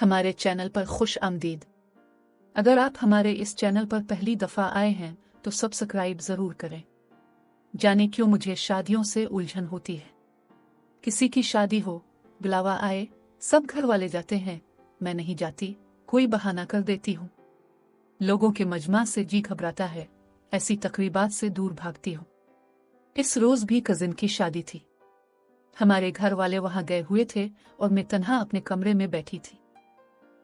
हमारे चैनल पर खुश आमदीद। अगर आप हमारे इस चैनल पर पहली दफ़ा आए हैं तो सब्सक्राइब ज़रूर करें। जाने क्यों मुझे शादियों से उलझन होती है। किसी की शादी हो, बुलावा आए, सब घर वाले जाते हैं, मैं नहीं जाती, कोई बहाना कर देती हूँ। लोगों के मजमा से जी घबराता है, ऐसी तकरीबात से दूर भागती हूँ। इस रोज़ भी कजिन की शादी थी। हमारे घर वाले वहां गए हुए थे और मैं तन्हा अपने कमरे में बैठी थी।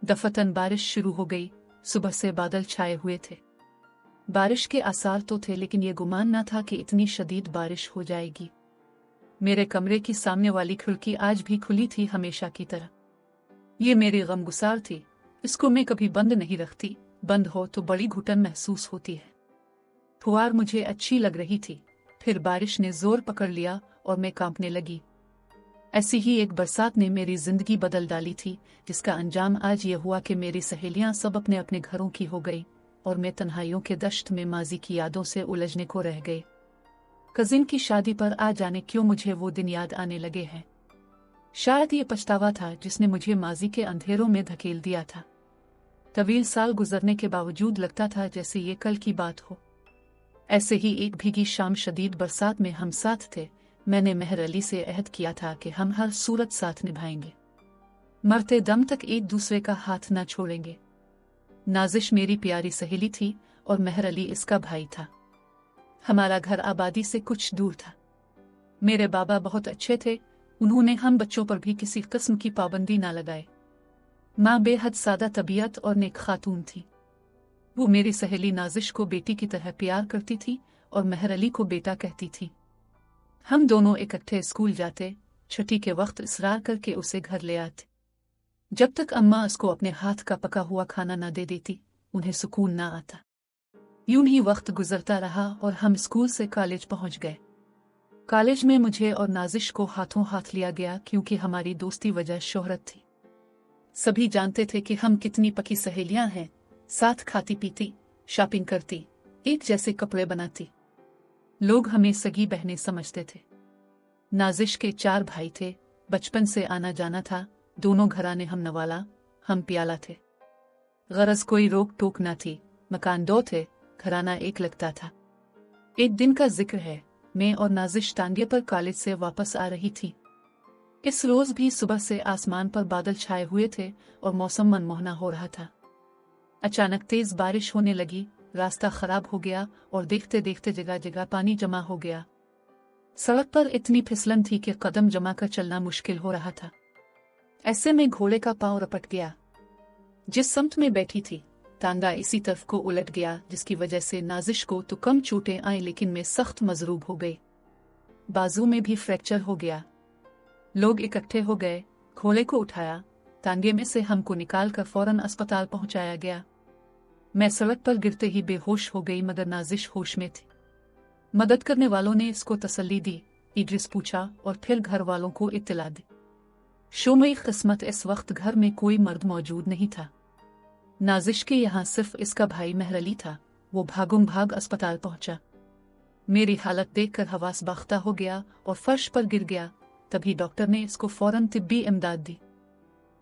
दफतन बारिश शुरू हो गई। सुबह से बादल छाए हुए थे। बारिश के आसार तो थे, लेकिन ये गुमान न था कि इतनी शदीद बारिश हो जाएगी। मेरे कमरे की सामने वाली खिड़की आज भी खुली थी, हमेशा की तरह। ये मेरी गमगुसार थी, इसको मैं कभी बंद नहीं रखती। बंद हो तो बड़ी घुटन महसूस होती है। फुहार मुझे अच्छी लग रही थी, फिर बारिश ने जोर पकड़ लिया और मैं कांपने लगी। ऐसी ही एक बरसात ने मेरी जिंदगी बदल डाली थी, जिसका अंजाम आज ये हुआ कि मेरी सहेलियां सब अपने अपने घरों की हो गई और मैं तन्हाइयों के दश्त में माजी की यादों से उलझने को रह गई। कजिन की शादी पर आ जाने क्यों मुझे वो दिन याद आने लगे हैं। शायद ये पछतावा था जिसने मुझे माजी के अंधेरों में धकेल दिया था। तवील साल गुजरने के बावजूद लगता था जैसे ये कल की बात हो। ऐसे ही एक भीगी शाम शदीद बरसात में हम साथ थे। मैंने मेहर अली से अहद किया था कि हम हर सूरत साथ निभाएंगे, मरते दम तक एक दूसरे का हाथ न छोड़ेंगे। नाजिश मेरी प्यारी सहेली थी और मेहर अली इसका भाई था। हमारा घर आबादी से कुछ दूर था। मेरे बाबा बहुत अच्छे थे, उन्होंने हम बच्चों पर भी किसी किस्म की पाबंदी ना लगाए। माँ बेहद सादा तबीयत और नेक खातून थी। वो मेरी सहेली नाजिश को बेटी की तरह प्यार करती थी और मेहर अली को बेटा कहती थी। हम दोनों इकट्ठे स्कूल जाते, छुट्टी के वक्त इसरार करके उसे घर ले आते। जब तक अम्मा उसको अपने हाथ का पका हुआ खाना न दे देती, उन्हें सुकून न आता। यूं ही वक्त गुजरता रहा और हम स्कूल से कॉलेज पहुंच गए। कॉलेज में मुझे और नाजिश को हाथों हाथ लिया गया, क्योंकि हमारी दोस्ती वजह शोहरत थी। सभी जानते थे कि हम कितनी पकी सहेलियां हैं, साथ खाती पीती, शॉपिंग करती, एक जैसे कपड़े बनाती। लोग हमें सगी बहनें समझते थे। नाजिश के 4 भाई थे, बचपन से आना जाना था, दोनों घराने हम नवाला, हम प्याला थे। गरज कोई रोक टोक न थी, मकान 2 थे, घराना एक लगता था। एक दिन का जिक्र है, मैं और नाजिश टांगे पर कॉलेज से वापस आ रही थी। इस रोज भी सुबह से आसमान पर बादल छाए हुए थे और मौसम मनमोहना हो रहा था। अचानक तेज बारिश होने लगी, रास्ता खराब हो गया और देखते देखते जगह जगह पानी जमा हो गया। सड़क पर इतनी फिसलन थी कि कदम जमा कर चलना मुश्किल हो रहा था। ऐसे में घोड़े का पांव रपट गया। जिस समत में बैठी थी, टांगा इसी तरफ को उलट गया, जिसकी वजह से नाजिश को तो कम चोटें आई, लेकिन मैं सख्त मजरूब हो गई। बाजू में भी फ्रैक्चर हो गया। लोग इकट्ठे हो गए, घोड़े को उठाया, टांगे में से हमको निकाल कर फौरन अस्पताल पहुंचाया गया। मैं सड़क पर गिरते ही बेहोश हो गई, मगर नाजिश होश में थी। मदद करने वालों ने इसको तसल्ली दी, एड्रेस पूछा और फिर घर वालों को इत्तला दी। शोमई किस्मत, इस वक्त घर में कोई मर्द मौजूद नहीं था। नाजिश के यहाँ सिर्फ इसका भाई मेहर अली था। वो भागम भाग अस्पताल पहुंचा। मेरी हालत देखकर हवास बाख्ता हो गया और फर्श पर गिर गया। तभी डॉक्टर ने इसको फौरन तिब्बी इमदाद दी।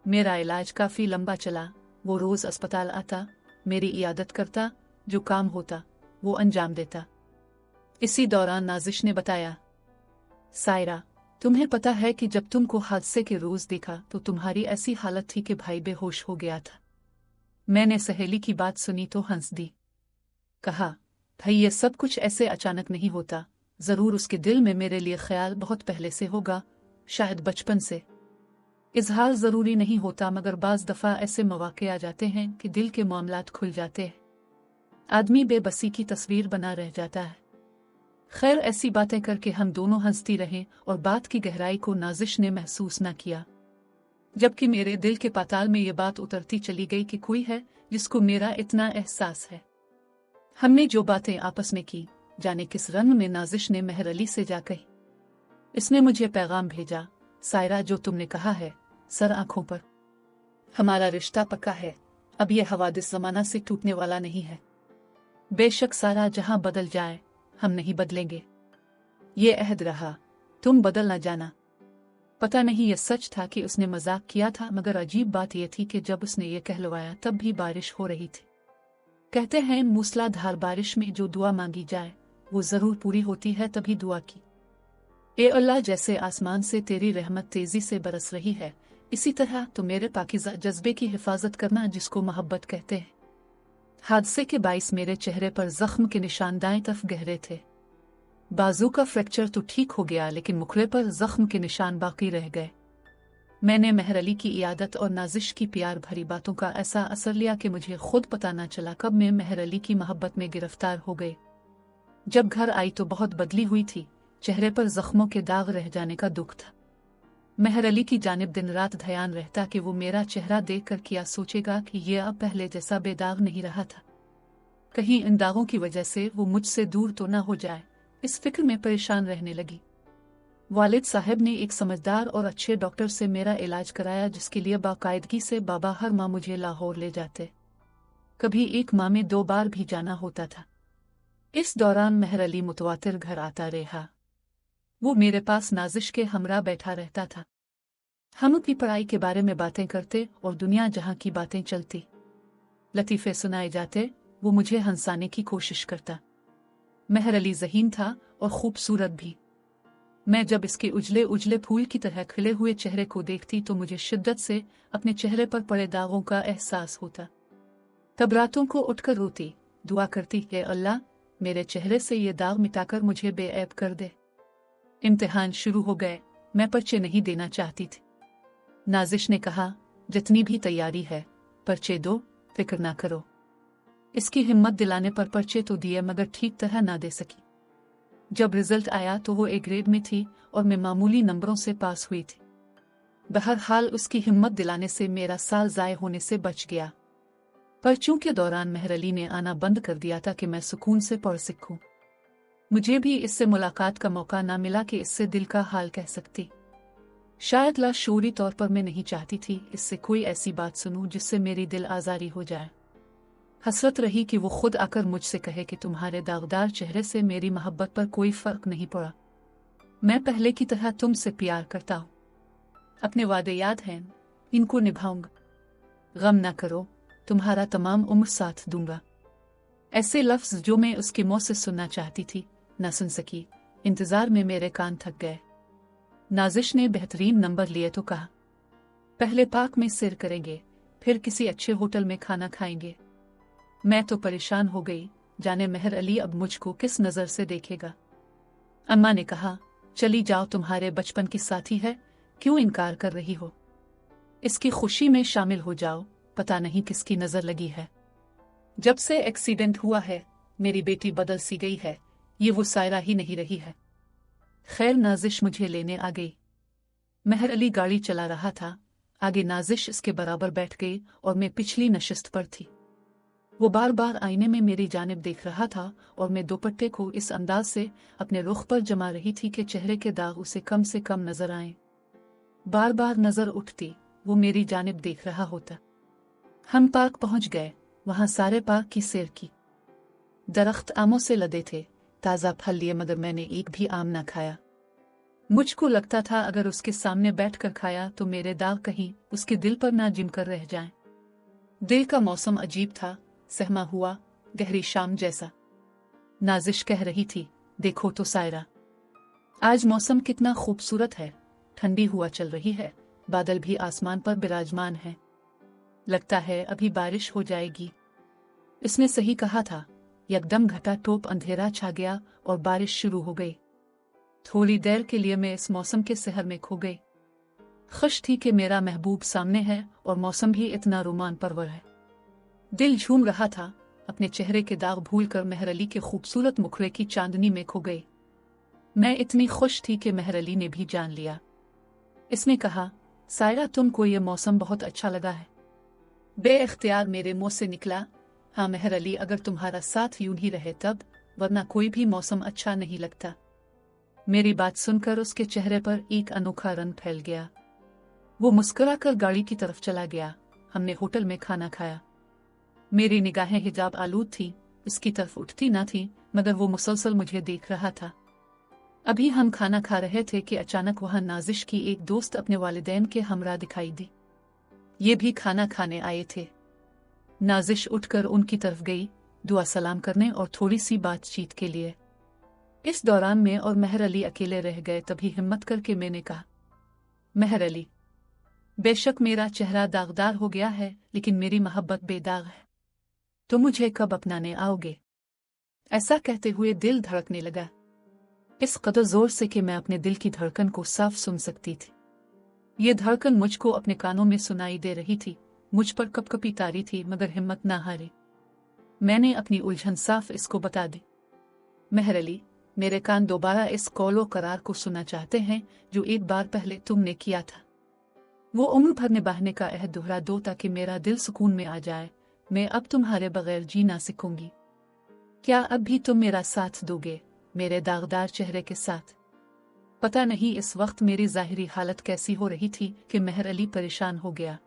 मेरा इलाज काफी लंबा चला। वो रोज अस्पताल आता, मेरी इयादत करता, जो काम होता वो अंजाम देता। इसी दौरान नाजिश ने बताया, सायरा, तुम्हें पता है कि जब तुमको हादसे के रोज देखा तो तुम्हारी ऐसी हालत थी कि भाई बेहोश हो गया था। मैंने सहेली की बात सुनी तो हंस दी। कहा, भाई ये सब कुछ ऐसे अचानक नहीं होता, जरूर उसके दिल में मेरे लिए ख्याल बहुत पहले से होगा, शायद बचपन से। इजहार जरूरी नहीं होता, मगर बाज दफा ऐसे मौके आ जाते हैं कि दिल के मामलात खुल जाते हैं। आदमी बेबसी की तस्वीर बना रह जाता है। खैर, ऐसी बातें करके हम दोनों हंसती रहे और बात की गहराई को नाजिश ने महसूस न किया, जबकि मेरे दिल के पाताल में ये बात उतरती चली गई कि कोई है जिसको मेरा इतना एहसास है। हमने जो बातें आपस में की, जाने किस रंग में नाजिश ने मेहर अली से जा कही। इसने मुझे पैगाम भेजा, सायरा, जो तुमने कहा है सर आंखों पर, हमारा रिश्ता पक्का है। अब यह हवादिस जमाना से टूटने वाला नहीं है। बेशक सारा जहां बदल जाए, हम नहीं बदलेंगे। ये अहद रहा, तुम बदल न जाना। पता नहीं ये सच था कि उसने मजाक किया था, मगर अजीब बात यह थी कि जब उसने ये कहलवाया तब भी बारिश हो रही थी। कहते हैं मूसलाधार बारिश में जो दुआ मांगी जाए वो जरूर पूरी होती है, तभी दुआ की। ए अल्लाह, जैसे आसमान से तेरी रहमत तेजी से बरस रही है, इसी तरह तो मेरे पाकीज़ा जज्बे की हिफाजत करना जिसको मोहब्बत कहते हैं। हादसे के बाइस मेरे चेहरे पर जख्म के निशान दाएं तरफ गहरे थे। बाजू का फ्रैक्चर तो ठीक हो गया, लेकिन मुखड़े पर जख्म के निशान बाकी रह गए। मैंने मेहर अली की इयादत और नाजिश की प्यार भरी बातों का ऐसा असर लिया कि मुझे खुद पता न चला कब मैं मेहर अली की मोहब्बत में गिरफ्तार हो गई। जब घर आई तो बहुत बदली हुई थी, चेहरे पर जख्मों के दाग रह जाने का दुख था। मेहर अली की जानिब दिन रात ध्यान रहता कि वो मेरा चेहरा देखकर क्या सोचेगा कि ये अब पहले जैसा बेदाग नहीं रहा था। कहीं इन दागों की वजह से वो मुझसे दूर तो ना हो जाए, इस फिक्र में परेशान रहने लगी। वालिद साहब ने एक समझदार और अच्छे डॉक्टर से मेरा इलाज कराया, जिसके लिए बाकायदगी से बाबा हर माह मुझे लाहौर ले जाते। कभी एक माह में 2 बार भी जाना होता था। इस दौरान मेहर अली मुतवातिर घर आता रहा। वो मेरे पास नाजिश के हमरा बैठा रहता था। हम अपनी पढ़ाई के बारे में बातें करते और दुनिया जहां की बातें चलती। लतीफ़े सुनाए जाते, वो मुझे हंसाने की कोशिश करता। मेहर अली ज़हीन था और खूबसूरत भी। मैं जब इसके उजले उजले फूल की तरह खिले हुए चेहरे को देखती तो मुझे शिद्दत से अपने चेहरे पर पड़े दागों का एहसास होता। तब रातों को उठकर रोती, दुआ करती कि अल्लाह, मेरे चेहरे से ये दाग मिटाकर मुझे बेऐब कर दे। इम्तिहान शुरू हो गए। मैं पर्चे नहीं देना चाहती थी। नाजिश ने कहा, जितनी भी तैयारी है पर्चे दो, फिक्र ना करो। इसकी हिम्मत दिलाने पर पर्चे तो दिए, मगर ठीक तरह ना दे सकी। जब रिजल्ट आया तो वो ए ग्रेड में थी और मैं मामूली नंबरों से पास हुई थी। बहरहाल उसकी हिम्मत दिलाने से मेरा साल ज़ाय होने से बच गया। पर्चों के दौरान मेहर अली ने आना बंद कर दिया था कि मैं सुकून से पढ़ सकूं। मुझे भी इससे मुलाकात का मौका ना मिला कि इससे दिल का हाल कह सकती। शायद लाशऊरी तौर पर मैं नहीं चाहती थी इससे कोई ऐसी बात सुनूं जिससे मेरी दिल आज़ारी हो जाए। हसरत रही कि वो खुद आकर मुझसे कहे कि तुम्हारे दागदार चेहरे से मेरी मोहब्बत पर कोई फर्क नहीं पड़ा। मैं पहले की तरह तुमसे प्यार करता हूँ। अपने वादे याद हैं, इनको निभाऊंगा। गम ना करो, तुम्हारा तमाम उम्र साथ दूंगा। ऐसे लफ्ज जो मैं उसके मुंह से सुनना चाहती थी ना सुन सकी। इंतजार में मेरे कान थक गए। नाजिश ने बेहतरीन नंबर लिए तो कहा, पहले पाक में सिर करेंगे, फिर किसी अच्छे होटल में खाना खाएंगे। मैं तो परेशान हो गई, जाने मेहर अली अब मुझको किस नजर से देखेगा। अम्मा ने कहा, चली जाओ, तुम्हारे बचपन की साथी है, क्यों इनकार कर रही हो? इसकी खुशी में शामिल हो जाओ, पता नहीं किसकी नजर लगी है। जब से एक्सीडेंट हुआ है मेरी बेटी बदल सी गई है, ये वो सायरा ही नहीं रही है। खैर, नाजिश मुझे लेने आ गई। मेहर अली गाड़ी चला रहा था, आगे नाजिश इसके बराबर बैठ गई और मैं पिछली नशिस्त पर थी। वो बार बार आईने में मेरी जानिब देख रहा था और मैं दुपट्टे को इस अंदाज से अपने रुख पर जमा रही थी कि चेहरे के दाग उसे कम से कम नजर आए। बार बार नजर उठती, वो मेरी जानिब देख रहा होता। हम पार्क पहुंच गए। वहां सारे पार्क की सैर की। दरख्त आमों से लदे थे, ताज़ा फल लिए, मगर मैंने एक भी आम ना खाया। मुझको लगता था अगर उसके सामने बैठकर खाया तो मेरे दाग कहीं उसके दिल पर ना जिम कर रह जाएं। दिल का मौसम अजीब था, सहमा हुआ, गहरी शाम जैसा। नाजिश कह रही थी, देखो तो सायरा, आज मौसम कितना खूबसूरत है। ठंडी हुआ चल रही है, बादल भी आसमान पर विराजमान है। लगता है अभी बारिश हो जाएगी। इसने सही कहा था। यकदम घटा टोप अंधेरा छा गया और बारिश शुरू हो गई। थोड़ी देर के लिए मैं इस मौसम के सहर में खो गई। खुश थी कि मेरा महबूब सामने है और मौसम भी इतना रोमान परवर है। दिल झूम रहा था। अपने चेहरे के दाग भूलकर मेहर अली के खूबसूरत मुखड़े की चांदनी में खो गई। मैं इतनी खुश थी कि मेहर अली ने भी जान लिया। इसने कहा, सायरा, तुमको ये मौसम बहुत अच्छा लगा है। बे-इख्तियार मेरे मुंह से निकला, हाँ मेहर अली, अगर तुम्हारा साथ यूं ही रहे तब, वरना कोई भी मौसम अच्छा नहीं लगता। मेरी बात सुनकर उसके चेहरे पर एक अनोखा रंग फैल गया। वो मुस्कुराकर गाड़ी की तरफ चला गया। हमने होटल में खाना खाया। मेरी निगाहें हिजाब आलूद थी, उसकी तरफ उठती ना थी, मगर वो मुसलसल मुझे देख रहा था। अभी हम खाना खा रहे थे कि अचानक वहां नाजिश की एक दोस्त अपने वालिदैन के हमरा दिखाई दी। ये भी खाना खाने आए थे। नाजिश उठकर उनकी तरफ गई, दुआ सलाम करने और थोड़ी सी बातचीत के लिए। इस दौरान मैं और मेहर अली अकेले रह गए। तभी हिम्मत करके मैंने कहा, मेहर अली, बेशक मेरा चेहरा दागदार हो गया है, लेकिन मेरी मोहब्बत बेदाग है। तो मुझे कब अपनाने आओगे? ऐसा कहते हुए दिल धड़कने लगा, इस कदर जोर से कि मैं अपने दिल की धड़कन को साफ सुन सकती थी। ये धड़कन मुझको अपने कानों में सुनाई दे रही थी, मुझ पर कपकपी तारी थी, मगर हिम्मत ना हारी। मैंने अपनी उलझन साफ इसको बता दी, मेहर अली, मेरे कान दोबारा इस कौलो करार को सुनना चाहते हैं जो एक बार पहले तुमने किया था। वो उम्र भर निभाने का अहद दोहरा दो ताकि मेरा दिल सुकून में आ जाए। मैं अब तुम्हारे बगैर जी ना सकूंगी। क्या अब भी तुम मेरा साथ दोगे, मेरे दागदार चेहरे के साथ? पता नहीं इस वक्त मेरी ज़ाहिरी हालत कैसी हो रही थी कि मेहर अली परेशान हो गया।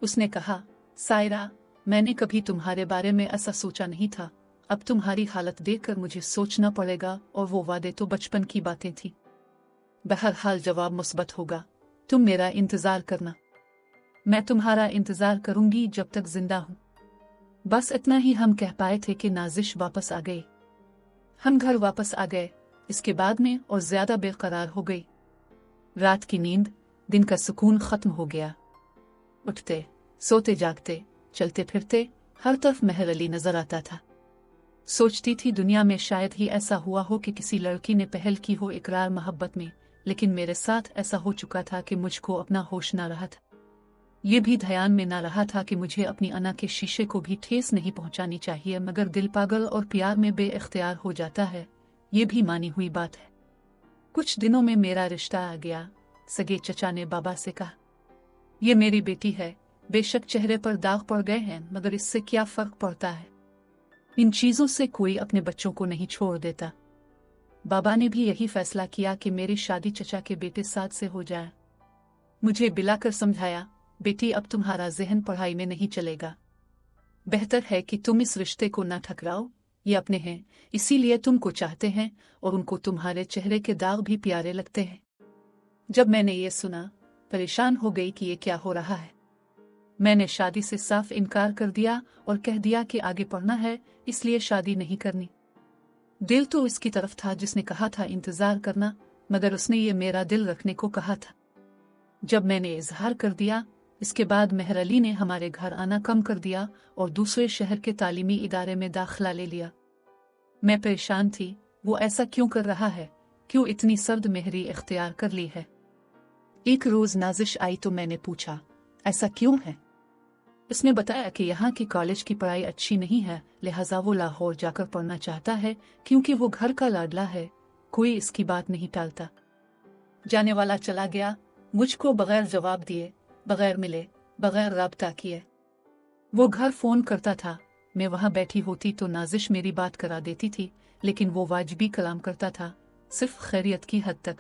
उसने कहा, सायरा, मैंने कभी तुम्हारे बारे में ऐसा सोचा नहीं था। अब तुम्हारी हालत देखकर मुझे सोचना पड़ेगा, और वो वादे तो बचपन की बातें थी। बहरहाल जवाब मुस्बत होगा। तुम मेरा इंतजार करना, मैं तुम्हारा इंतजार करूंगी जब तक जिंदा हूं। बस इतना ही हम कह पाए थे कि नाजिश वापस आ गई। हम घर वापस आ गए। इसके बाद में और ज्यादा बेकरार हो गई। रात की नींद, दिन का सुकून खत्म हो गया। उठते, सोते, जागते, चलते फिरते हर तरफ मेहर अली नजर आता था। सोचती थी दुनिया में शायद ही ऐसा हुआ हो कि किसी लड़की ने पहल की हो इकरार मोहब्बत में, लेकिन मेरे साथ ऐसा हो चुका था कि मुझको अपना होश ना रहा था। ये भी ध्यान में ना रहा था कि मुझे अपनी अना के शीशे को भी ठेस नहीं पहुंचानी चाहिए, मगर दिल पागल और प्यार में बेइख्तियार हो जाता है, ये भी मानी हुई बात है। कुछ दिनों में मेरा रिश्ता आ गया। सगे चचा ने बाबा से कहा, ये मेरी बेटी है। बेशक चेहरे पर दाग पड़ गए हैं, मगर इससे क्या फर्क पड़ता है? इन चीजों से कोई अपने बच्चों को नहीं छोड़ देता। बाबा ने भी यही फैसला किया कि मेरी शादी चचा के बेटे साथ से हो जाए। मुझे बिलाकर समझाया, बेटी, अब तुम्हारा जहन पढ़ाई में नहीं चलेगा। बेहतर है कि तुम इस रिश्ते को ना ठकराओ। ये अपने हैं, इसीलिए तुमको चाहते हैं, और उनको तुम्हारे चेहरे के दाग भी प्यारे लगते हैं। जब मैंने ये सुना, परेशान हो गई कि ये क्या हो रहा है। मैंने शादी से साफ इनकार कर दिया और कह दिया कि आगे पढ़ना है, इसलिए शादी नहीं करनी। दिल तो इसकी तरफ था जिसने कहा था इंतजार करना, मगर उसने ये मेरा दिल रखने को कहा था। जब मैंने इजहार कर दिया, इसके बाद मेहर अली ने हमारे घर आना कम कर दिया और दूसरे शहर के तालीमी इदारे में दाखिला ले लिया। मैं परेशान थी, वो ऐसा क्यों कर रहा है? क्यों इतनी सर्द मेहरी इख्तियार कर ली है? एक रोज नाजिश आई तो मैंने पूछा, ऐसा क्यों है? उसने बताया कि यहाँ की कॉलेज की पढ़ाई अच्छी नहीं है, लिहाजा वो लाहौर जाकर पढ़ना चाहता है, क्योंकि वो घर का लाडला है। कोई इसकी बात नहीं टालता। जाने वाला चला गया, मुझको बगैर जवाब दिए, बगैर मिले, बगैर राब्ता किए। वो घर फोन करता था। मैं वहां बैठी होती तो नाजिश मेरी बात करा देती थी, लेकिन वो वाजिबी कलाम करता था, सिर्फ खैरियत की हद तक।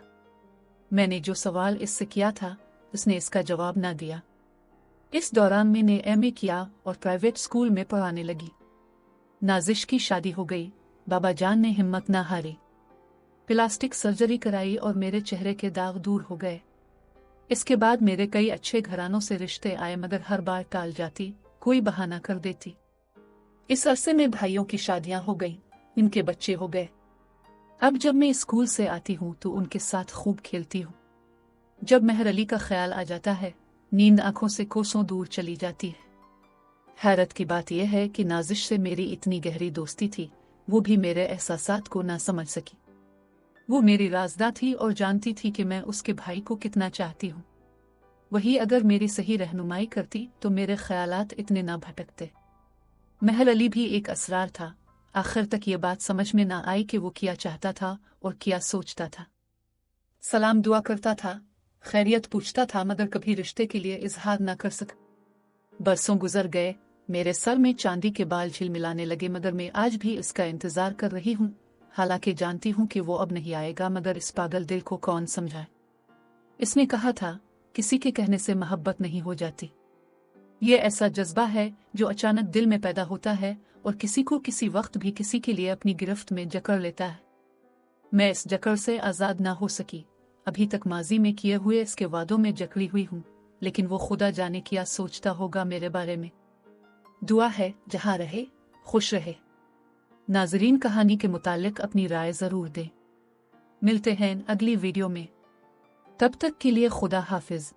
मैंने जो सवाल इससे किया था, उसने इसका जवाब ना दिया। इस दौरान मैंने एमए किया और प्राइवेट स्कूल में पढ़ाने लगी। नाजिश की शादी हो गई। बाबा जान ने हिम्मत ना हारी, प्लास्टिक सर्जरी कराई और मेरे चेहरे के दाग दूर हो गए। इसके बाद मेरे कई अच्छे घरानों से रिश्ते आए, मगर हर बार टाल जाती, कोई बहाना कर देती। इस अरसे में भाइयों की शादियां हो गईं, इनके बच्चे हो गए। अब जब मैं स्कूल से आती हूँ तो उनके साथ खूब खेलती हूँ। जब मेहर अली का ख्याल आ जाता है, नींद आंखों से कोसों दूर चली जाती है। हैरत की बात यह है कि नाजिश से मेरी इतनी गहरी दोस्ती थी, वो भी मेरे एहसासात को ना समझ सकी। वो मेरी राज़दां थी और जानती थी कि मैं उसके भाई को कितना चाहती हूँ। वही अगर मेरी सही रहनुमाई करती तो मेरे ख्यालात इतने ना भटकते। मेहर अली भी एक असरार था। आखिर तक ये बात समझ में ना आई कि वो क्या चाहता था और क्या सोचता था। सलाम दुआ करता था, खैरियत पूछता था, मगर कभी रिश्ते के लिए इजहार ना कर सका। बरसों गुजर गए, मेरे सर में चांदी के बाल झिलमिलाने लगे, मगर मैं आज भी इसका इंतजार कर रही हूँ, हालांकि जानती हूँ कि वो अब नहीं आएगा, मगर इस पागल दिल को कौन समझाए। इसने कहा था, किसी के कहने से मोहब्बत नहीं हो जाती। ये ऐसा जज्बा है जो अचानक दिल में पैदा होता है और किसी को किसी वक्त भी किसी के लिए अपनी गिरफ्त में जकड़ लेता है। मैं इस जकड़ से आज़ाद ना हो सकी। अभी तक माजी में किए हुए इसके वादों में जकड़ी हुई हूँ, लेकिन वो खुदा जाने क्या सोचता होगा मेरे बारे में। दुआ है जहाँ रहे खुश रहे। नाजरीन, कहानी के मुतालिक अपनी राय ज़रूर दें। मिलते हैं अगली वीडियो में, तब तक के लिए खुदा हाफिज।